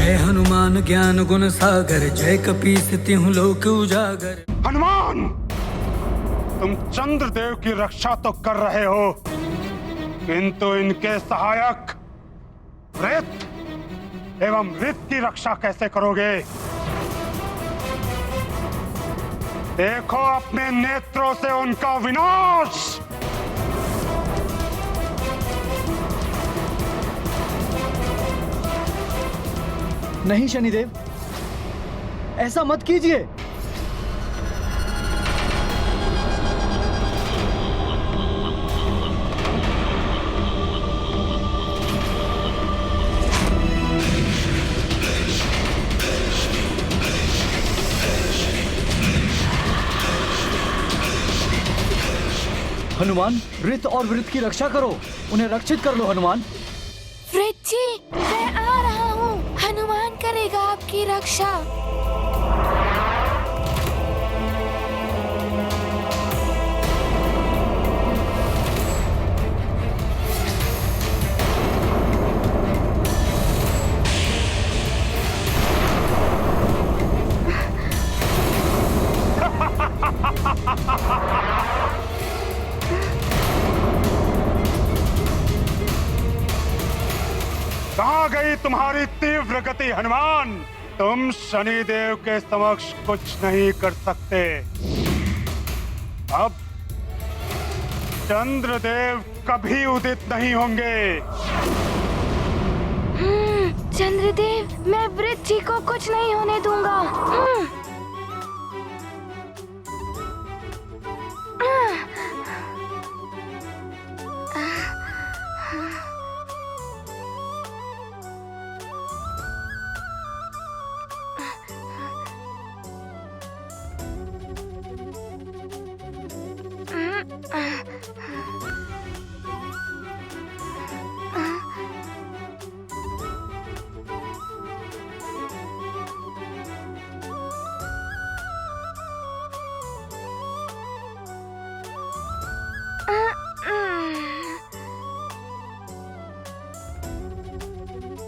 जय हनुमान ज्ञान गुण सागर, जय कपीस तिहुँ लोक उजागर। हनुमान, तुम चंद्रदेव की रक्षा तो कर रहे हो, किंतु इनके सहायक वृत्त एवं ऋत की रक्षा कैसे करोगे? देखो अपने नेत्रों से उनका विनाश। नहीं शनिदेव, ऐसा मत कीजिए। हनुमान, वृत्त और वृत्त की रक्षा करो, उन्हें रक्षित कर लो हनुमान। वृत्त जी, मैं आ रहा हूँ। हनुमान करेगा आपकी रक्षा। कहाँ गई तुम्हारी तीव्र गति हनुमान? तुम शनिदेव के समक्ष कुछ नहीं कर सकते। अब चंद्रदेव कभी उदित नहीं होंगे। चंद्रदेव, मैं वृत्त जी को कुछ नहीं होने दूंगा।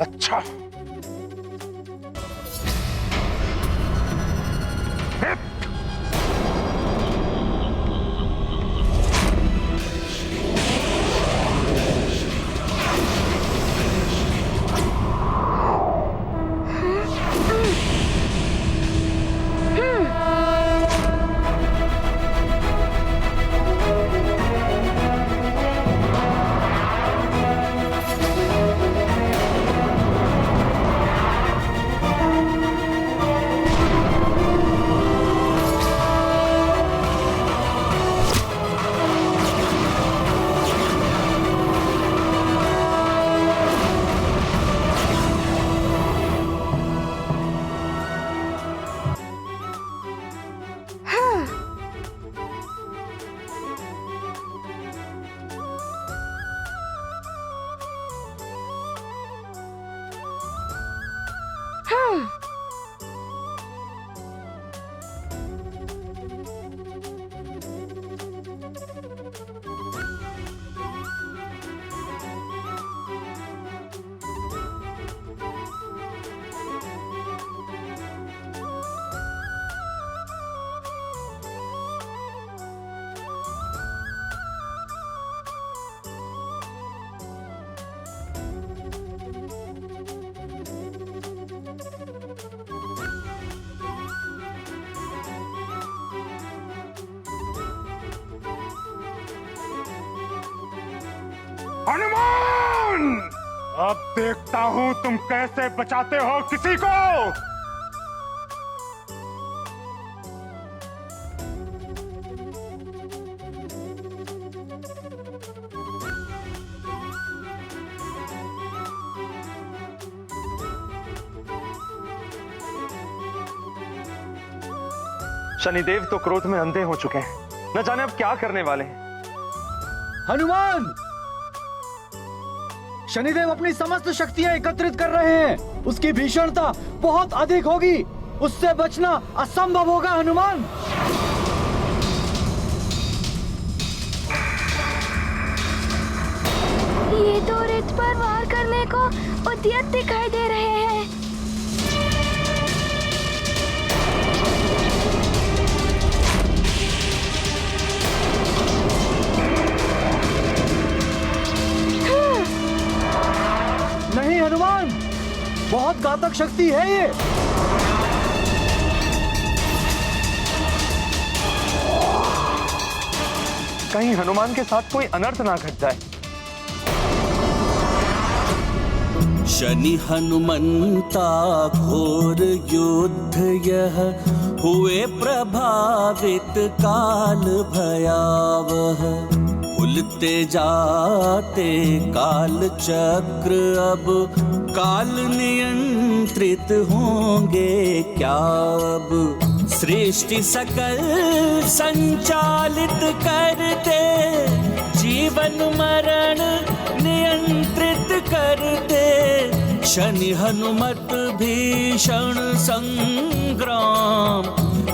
अच्छा, हनुमान, अब देखता हूं तुम कैसे बचाते हो किसी को। शनिदेव तो क्रोध में अंधे हो चुके हैं, न जाने अब क्या करने वाले हैं। हनुमान, शनिदेव अपनी समस्त शक्तियां एकत्रित कर रहे हैं। उसकी भीषणता बहुत अधिक होगी, उससे बचना असंभव होगा हनुमान। ये तो रित पर वार करने को उद्यत दिखाई दे रहे हैं। बहुत घातक शक्ति है ये। कहीं हनुमान के साथ कोई अनर्थ ना घट जाए। शनि हनुमंता घोर युद्ध यह हुए प्रभावित काल भयावह। भूलते जाते काल चक्र अब काल नियंत्रित होंगे क्या अब। सृष्टि सकल संचालित करते जीवन मरण नियंत्रित करते। शनि हनुमत भीषण संग्राम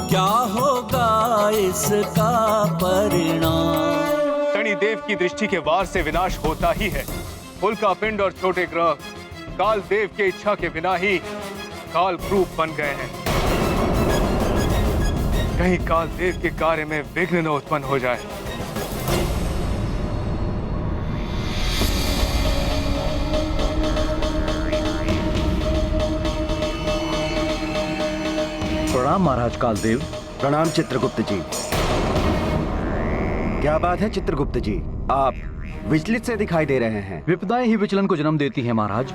क्या होगा इसका परिणाम। शनिदेव की दृष्टि के वार से विनाश होता ही है। उल्का पिंड और छोटे ग्रह काल देव की इच्छा के बिना ही काल रूप बन गए हैं। कहीं काल देव के कार्य में विघ्न न उत्पन्न हो जाए। प्रणाम महाराज कालदेव। प्रणाम चित्रगुप्त जी। क्या बात है चित्रगुप्त जी, आप विचलित से दिखाई दे रहे हैं। विपदाएं ही विचलन को जन्म देती हैं महाराज।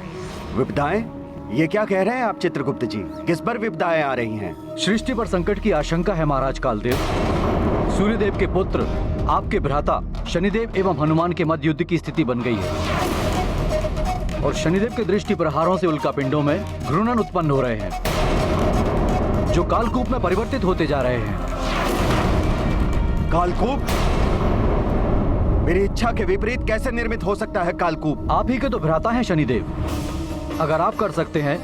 विपदाएं? ये क्या कह रहे हैं आप चित्रगुप्त जी? किस पर विपदाएं आ रही हैं? सृष्टि पर संकट की आशंका है महाराज कालदेव। सूर्यदेव के पुत्र आपके भ्राता शनिदेव एवं हनुमान के मध्य युद्ध की स्थिति बन गई है और शनिदेव के दृष्टि प्रहारों से उल्कापिंडों में घूर्णन उत्पन्न हो रहे हैं जो कालकूप में परिवर्तित होते जा रहे हैं। कालकूप? मेरी इच्छा के विपरीत कैसे निर्मित हो सकता है कालकूप? आप ही के तो भ्राता हैं शनिदेव। अगर आप कर सकते हैं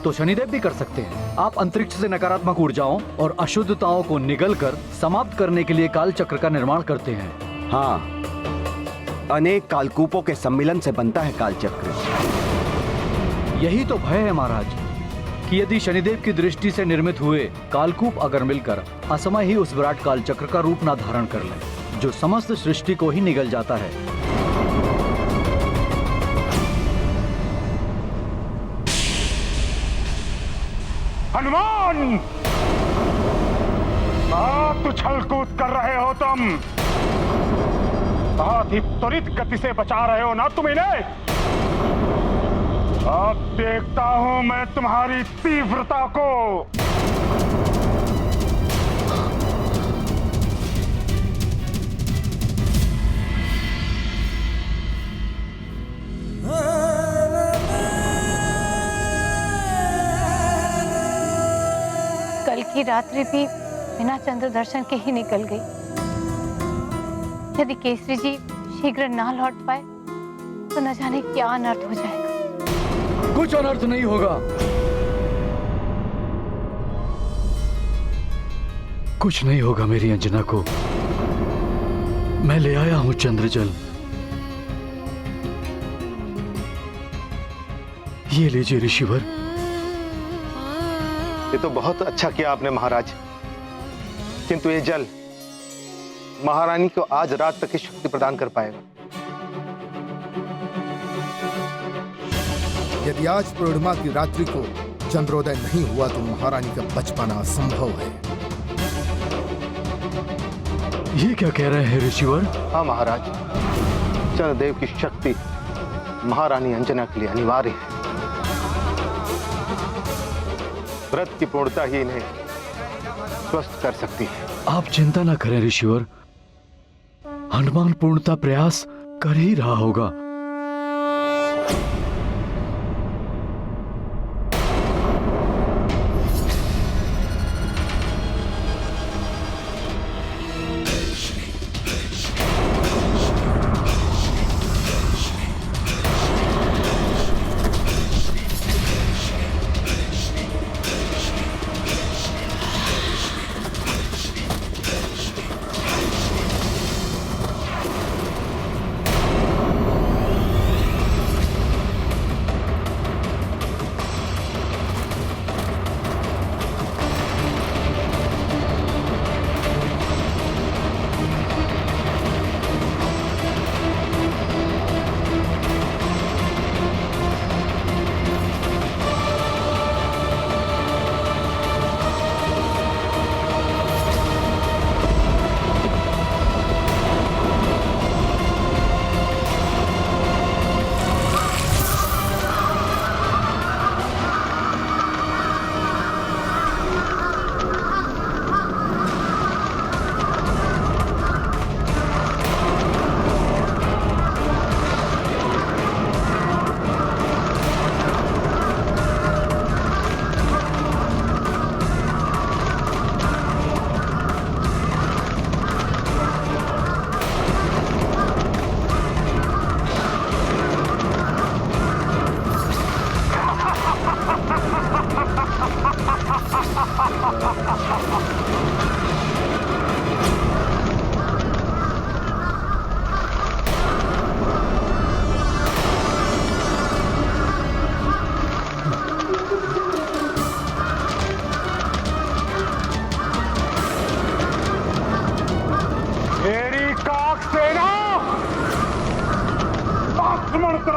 तो शनिदेव भी कर सकते हैं। आप अंतरिक्ष से नकारात्मक ऊर्जाओं और अशुद्धताओं को निगलकर समाप्त करने के लिए काल चक्र का निर्माण करते हैं। हाँ, अनेक कालकूपों के सम्मिलन से बनता है काल चक्र। यही तो भय है महाराज कि यदि शनिदेव की दृष्टि से निर्मित हुए कालकूप अगर मिलकर असमय ही उस विराट काल चक्र का रूप ना धारण कर ले जो समस्त सृष्टि को ही निगल जाता है। हनुमान, बहुत उछल कूद कर रहे हो तुम। बहुत ही त्वरित गति से बचा रहे हो ना तुम इन्हें। अब देखता हूं मैं तुम्हारी तीव्रता को। कल की रात्रि भी बिना चंद्र दर्शन के ही निकल गई। यदि केसरी जी शीघ्र ना लौट पाए तो न जाने क्या अनर्थ हो जाएगा। कुछ अनर्थ नहीं होगा। कुछ नहीं होगा मेरी अंजना को। मैं ले आया हूं चंद्रजल। ये लीजिए ऋषिवर। ये तो बहुत अच्छा किया आपने महाराज, किंतु ये जल महारानी को आज रात तक की शक्ति प्रदान कर पाएगा। यदि आज पूर्णिमा की रात्रि को चंद्रोदय नहीं हुआ तो महारानी का बच पाना असंभव है। ये क्या कह रहे हैं ऋषिवर? हाँ महाराज, चंद्रदेव की शक्ति महारानी अंजना के लिए अनिवार्य है। व्रत की पूर्णता ही इन्हें स्वस्थ कर सकती है। आप चिंता ना करें ऋषिवर, हनुमान पूर्णता प्रयास कर ही रहा होगा।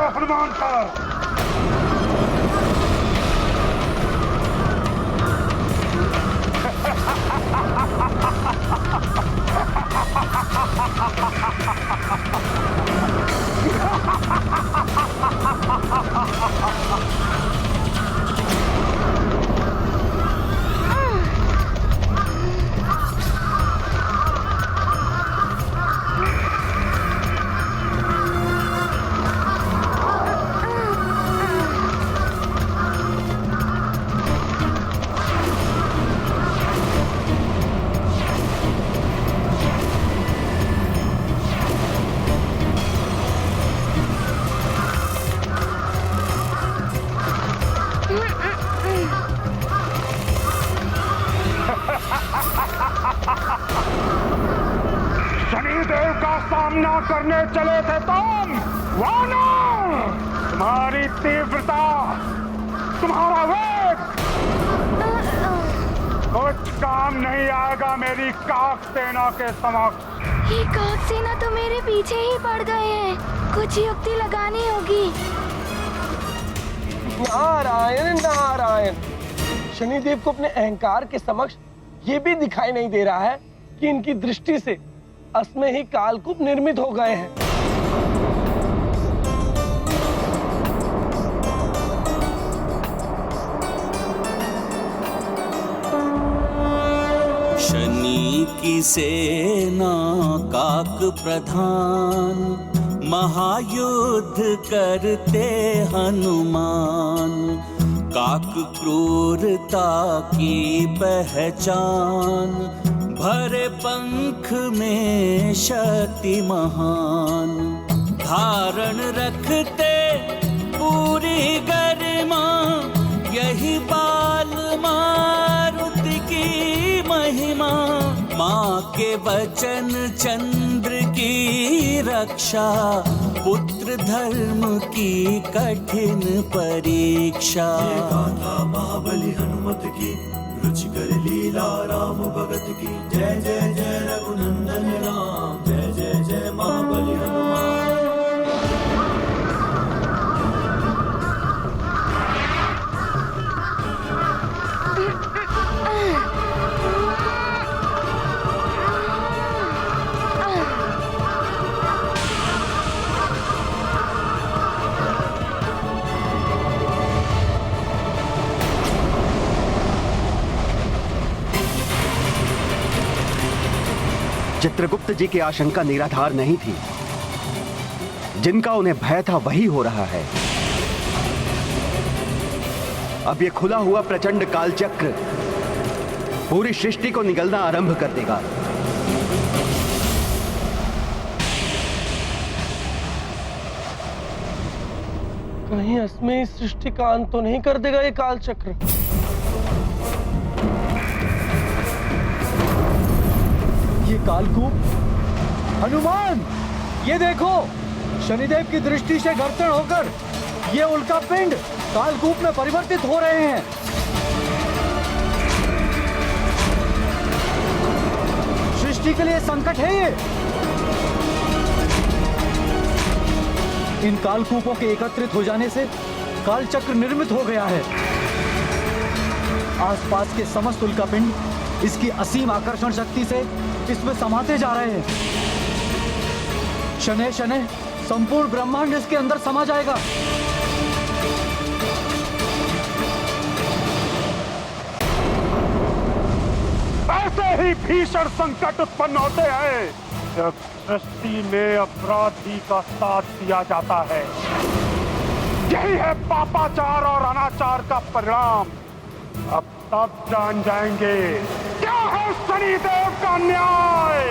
करो हनुमान पर। शनिदेव का सामना करने चले थे तुम वानर। तुम्हारी तीव्रता, तुम्हारा वेग कुछ काम नहीं आएगा मेरी काक सेना के समक्ष। ये काक सेना तो मेरे पीछे ही पड़ गए हैं, कुछ युक्ति लगानी होगी। नारायण नारायण, शनिदेव को अपने अहंकार के समक्ष ये भी दिखाई नहीं दे रहा है कि इनकी दृष्टि से असमय ही कालकूप निर्मित हो गए हैं। शनि की सेना काक प्रधान, महायुद्ध करते हनुमान। काक क्रूरता की पहचान, भरे पंख में शक्ति महान। धारण रखते पूरी गरिमा, यही बाल मारुति की महिमा। माँ के वचन चंद्र की रक्षा, पुत्र धर्म की कठिन परीक्षा। महाबली हनुमत की, रुचिकर लीला राम भगत की। जय जय जय रघुनंदन राम, जय जय जय महाबली हनुमान। चित्रगुप्त जी की आशंका निराधार नहीं थी। जिनका उन्हें भय था वही हो रहा है। अब ये खुला हुआ प्रचंड कालचक्र पूरी सृष्टि को निगलना आरंभ कर देगा। कहीं असमय इस सृष्टि का अंत तो नहीं कर देगा ये कालचक्र। ये कालकूप, हनुमान ये देखो, शनिदेव की दृष्टि से घर्षण होकर ये उल्का पिंड कालकूप में परिवर्तित हो रहे हैं। सृष्टि के लिए संकट है ये। इन कालकूपों के एकत्रित हो जाने से कालचक्र निर्मित हो गया है। आसपास के समस्त उल्कापिंड इसकी असीम आकर्षण शक्ति से इसमें समाते जा रहे हैं। शनैः शनैः संपूर्ण ब्रह्मांड इसके अंदर समा जाएगा। ऐसे ही भीषण संकट उत्पन्न होते हैं जब सृष्टि में अपराधी का साथ दिया जाता है। यही है पापाचार और अनाचार का परिणाम। अब तब जान जाएंगे क्या है शनिदेव का न्याय।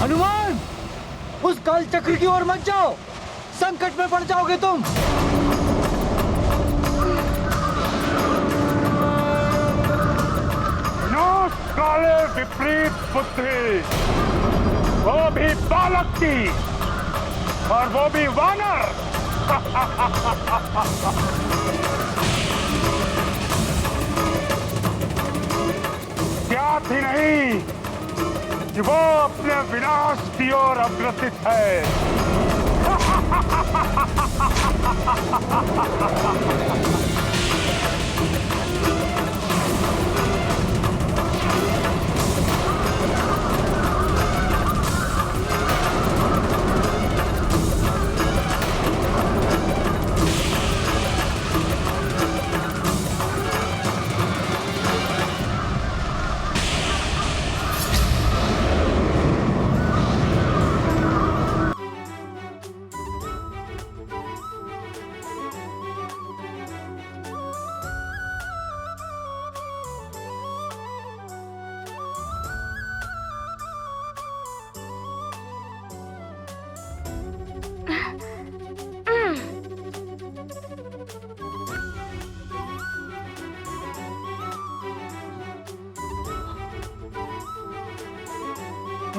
हनुमान, उस कालचक्र की ओर मत जाओ, संकट में पड़ जाओगे तुम। काले विपरीत बुद्धि, वो भी बालक की। और वो भी वानर। ज्ञात ही नहीं कि वो अपने विनाश की ओर अग्रसित है।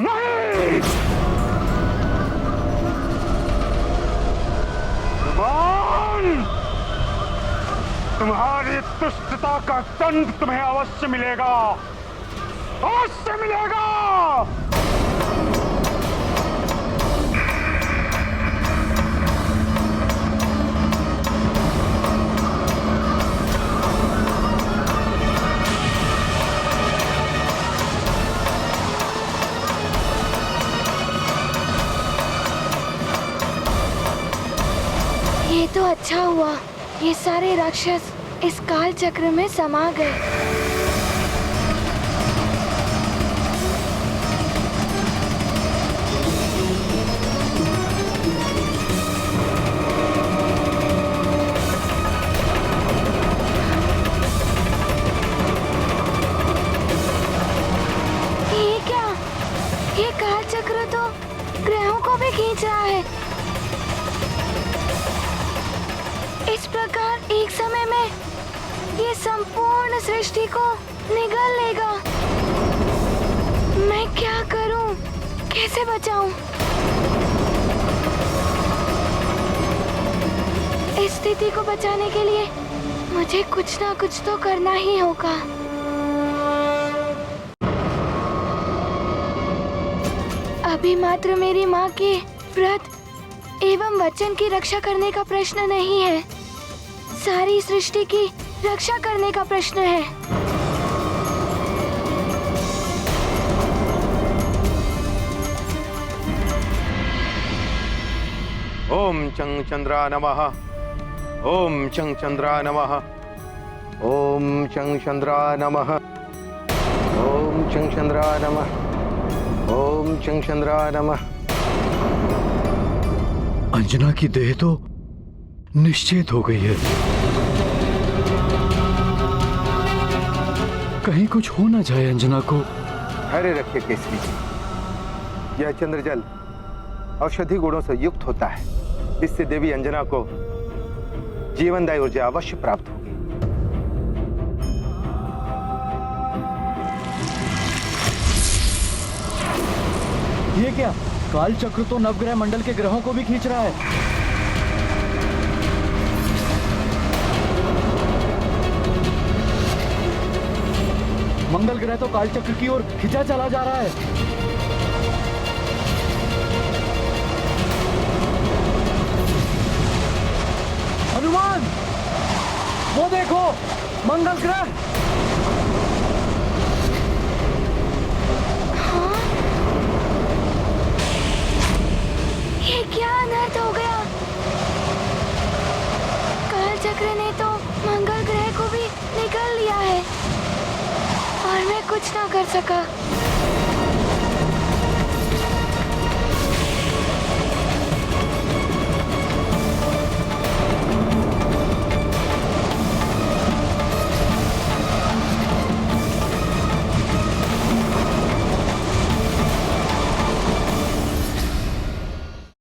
नहीं! तुम्हारी दुष्टता का दंड तुम्हें अवश्य मिलेगा, अवश्य मिलेगा। ये तो अच्छा हुआ, ये सारे राक्षस इस काल चक्र में समा गए। ये क्या? ये काल चक्र तो ग्रहों को भी खींच रहा है। इस प्रकार एक समय में ये संपूर्ण सृष्टि को निगल लेगा। मैं क्या करूं? कैसे बचाऊं? इस स्थिति को बचाने के लिए मुझे कुछ ना कुछ तो करना ही होगा। अभी मात्र मेरी माँ के व्रत एवं वचन की रक्षा करने का प्रश्न नहीं है, सारी सृष्टि की रक्षा करने का प्रश्न है। ओम चंग चंद्रा नमः। ओम चंग चंद्रा नमः। ओम चंग चंद्रा नमः। ओम चंग चंद्रा नमः। ओम चंग चंद्रा नमः। अंजना की देह तो निश्चित हो गई है। कहीं कुछ हो ना जाए अंजना को। धैर्य रखिए केसरी जी, यह चंद्रजल औषधि गुणों से युक्त होता है। इससे देवी अंजना को जीवनदायी ऊर्जा अवश्य प्राप्त होगी। ये क्या? काल चक्र तो नवग्रह मंडल के ग्रहों को भी खींच रहा है। मंगल ग्रह तो काल चक्र की ओर खिंचा चला जा रहा है। हनुमान, वो देखो, मंगल ग्रह। हाँ? ये क्या अनर्थ हो गया? काल चक्र ने तो मंगल ग्रह को भी निगल लिया है और मैं कुछ ना कर सका।